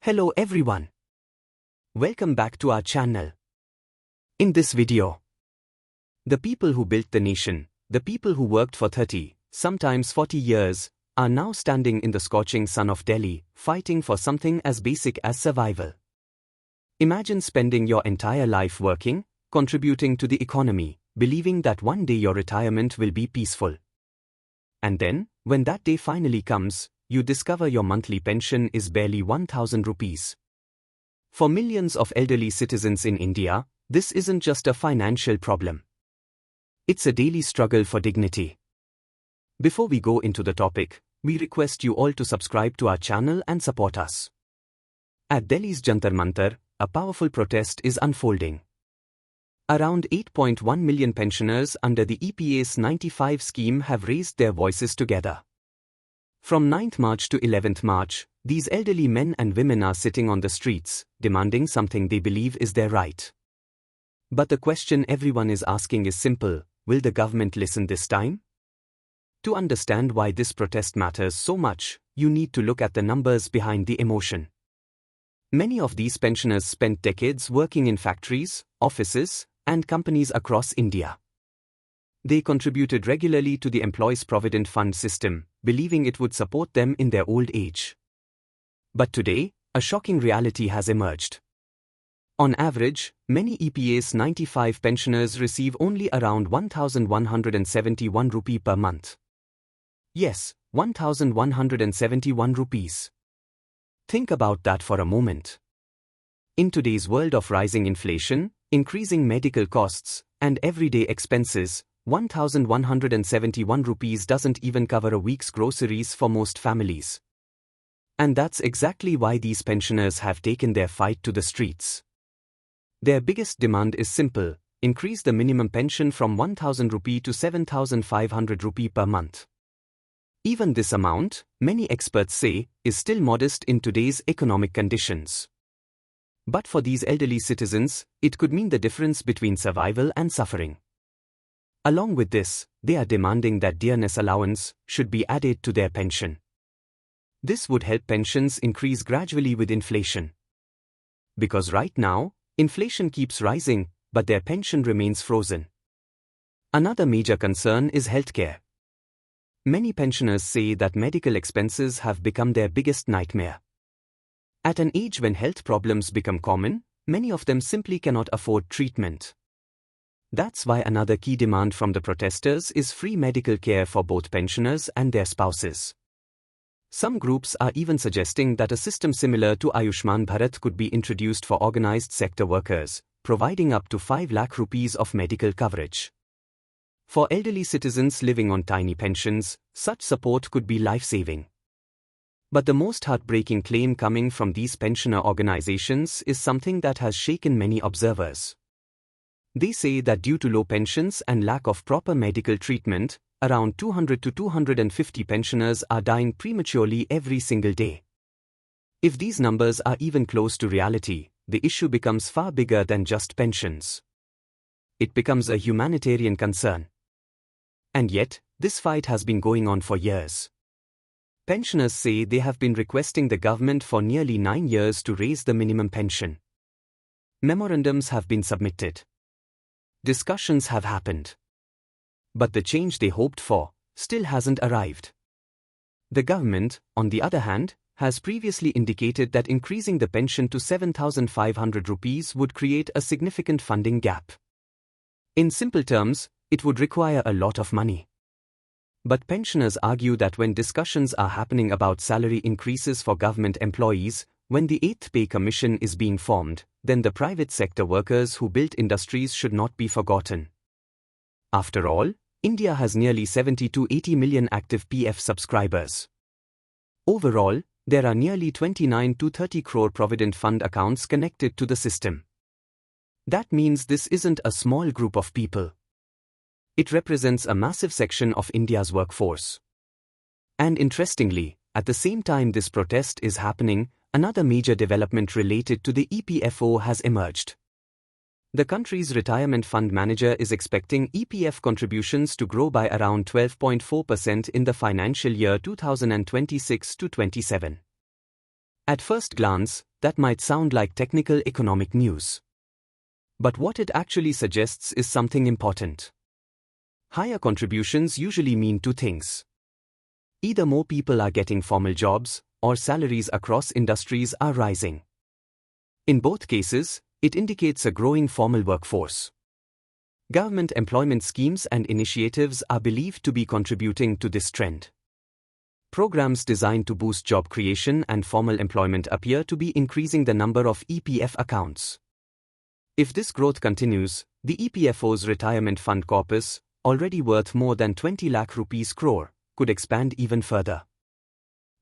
Hello everyone. Welcome back to our channel. In this video, the people who built the nation, the people who worked for 30, sometimes 40 years, are now standing in the scorching sun of Delhi, fighting for something as basic as survival. Imagine spending your entire life working, contributing to the economy, believing that one day your retirement will be peaceful. And then, when that day finally comes, you discover your monthly pension is barely 1,000 rupees. For millions of elderly citizens in India, this isn't just a financial problem. It's a daily struggle for dignity. Before we go into the topic, we request you all to subscribe to our channel and support us. At Delhi's Jantar Mantar, a powerful protest is unfolding. Around 8.1 million pensioners under the EPS 95 scheme have raised their voices together. From 9th March to 11th March, these elderly men and women are sitting on the streets, demanding something they believe is their right. But the question everyone is asking is simple: will the government listen this time? To understand why this protest matters so much, you need to look at the numbers behind the emotion. Many of these pensioners spent decades working in factories, offices, and companies across India. They contributed regularly to the Employees' Provident Fund system, believing it would support them in their old age. But today, a shocking reality has emerged. On average, many EPS 95 pensioners receive only around 1,171 rupee per month. Yes, 1,171 rupees. Think about that for a moment. In today's world of rising inflation, increasing medical costs, and everyday expenses, 1,171 rupees doesn't even cover a week's groceries for most families. And that's exactly why these pensioners have taken their fight to the streets. Their biggest demand is simple: increase the minimum pension from 1,000 rupee to 7,500 rupee per month. Even this amount, many experts say, is still modest in today's economic conditions. But for these elderly citizens, it could mean the difference between survival and suffering. Along with this, they are demanding that Dearness Allowance should be added to their pension. This would help pensions increase gradually with inflation. Because right now, inflation keeps rising, but their pension remains frozen. Another major concern is healthcare. Many pensioners say that medical expenses have become their biggest nightmare. At an age when health problems become common, many of them simply cannot afford treatment. That's why another key demand from the protesters is free medical care for both pensioners and their spouses. Some groups are even suggesting that a system similar to Ayushman Bharat could be introduced for organized sector workers, providing up to 5 lakh rupees of medical coverage. For elderly citizens living on tiny pensions, such support could be life-saving. But the most heartbreaking claim coming from these pensioner organizations is something that has shaken many observers. They say that due to low pensions and lack of proper medical treatment, around 200 to 250 pensioners are dying prematurely every single day. If these numbers are even close to reality, the issue becomes far bigger than just pensions. It becomes a humanitarian concern. And yet, this fight has been going on for years. Pensioners say they have been requesting the government for nearly 9 years to raise the minimum pension. Memorandums have been submitted. Discussions have happened. But the change they hoped for still hasn't arrived. The government, on the other hand, has previously indicated that increasing the pension to 7,500 rupees would create a significant funding gap. In simple terms, it would require a lot of money. But pensioners argue that when discussions are happening about salary increases for government employees, when the 8th Pay Commission is being formed, then the private sector workers who built industries should not be forgotten. After all, India has nearly 70 to 80 million active PF subscribers. Overall, there are nearly 29 to 30 crore Provident Fund accounts connected to the system. That means this isn't a small group of people. It represents a massive section of India's workforce. And interestingly, at the same time this protest is happening, another major development related to the EPFO has emerged. The country's retirement fund manager is expecting EPF contributions to grow by around 12.4% in the financial year 2026 to 27. At first glance, that might sound like technical economic news. But what it actually suggests is something important. Higher contributions usually mean two things. Either more people are getting formal jobs, or salaries across industries are rising. In both cases, it indicates a growing formal workforce. Government employment schemes and initiatives are believed to be contributing to this trend. Programs designed to boost job creation and formal employment appear to be increasing the number of EPF accounts. If this growth continues, the EPFO's retirement fund corpus, already worth more than 20 lakh rupees crore, could expand even further.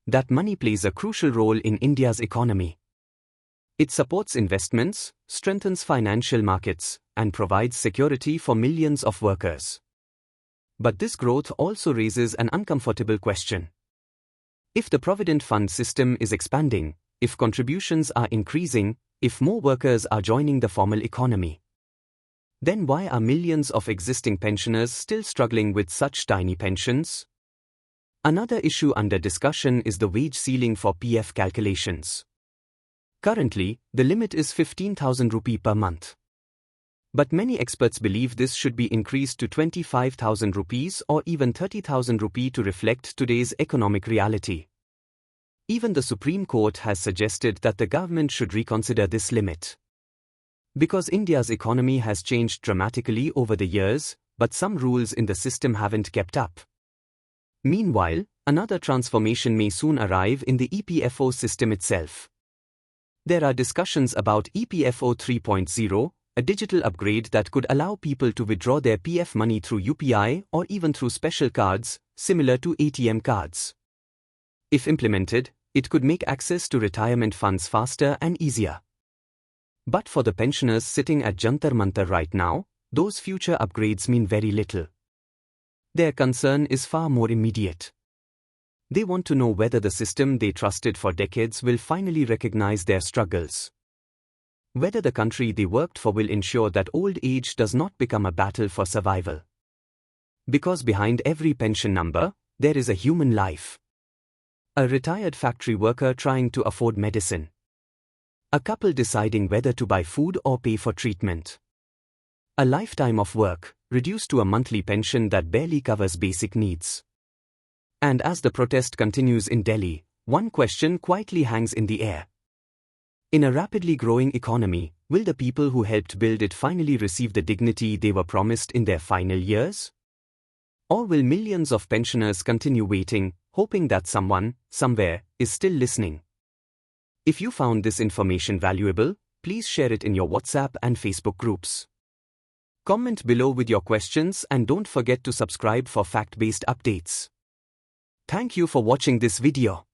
That money plays a crucial role in India's economy. It supports investments, strengthens financial markets, and provides security for millions of workers. But this growth also raises an uncomfortable question. If the provident fund system is expanding, if contributions are increasing, if more workers are joining the formal economy, then why are millions of existing pensioners still struggling with such tiny pensions? Another issue under discussion is the wage ceiling for PF calculations. Currently, the limit is 15,000 rupee per month. But many experts believe this should be increased to 25,000 rupees or even 30,000 rupee to reflect today's economic reality. Even the Supreme Court has suggested that the government should reconsider this limit. Because India's economy has changed dramatically over the years, but some rules in the system haven't kept up. Meanwhile, another transformation may soon arrive in the EPFO system itself. There are discussions about EPFO 3.0, a digital upgrade that could allow people to withdraw their PF money through UPI or even through special cards, similar to ATM cards. If implemented, it could make access to retirement funds faster and easier. But for the pensioners sitting at Jantar Mantar right now, those future upgrades mean very little. Their concern is far more immediate. They want to know whether the system they trusted for decades will finally recognize their struggles. Whether the country they worked for will ensure that old age does not become a battle for survival. Because behind every pension number, there is a human life. A retired factory worker trying to afford medicine. A couple deciding whether to buy food or pay for treatment. A lifetime of work, reduced to a monthly pension that barely covers basic needs. And as the protest continues in Delhi, one question quietly hangs in the air. In a rapidly growing economy, will the people who helped build it finally receive the dignity they were promised in their final years? Or will millions of pensioners continue waiting, hoping that someone, somewhere, is still listening? If you found this information valuable, please share it in your WhatsApp and Facebook groups. Comment below with your questions and don't forget to subscribe for fact-based updates. Thank you for watching this video.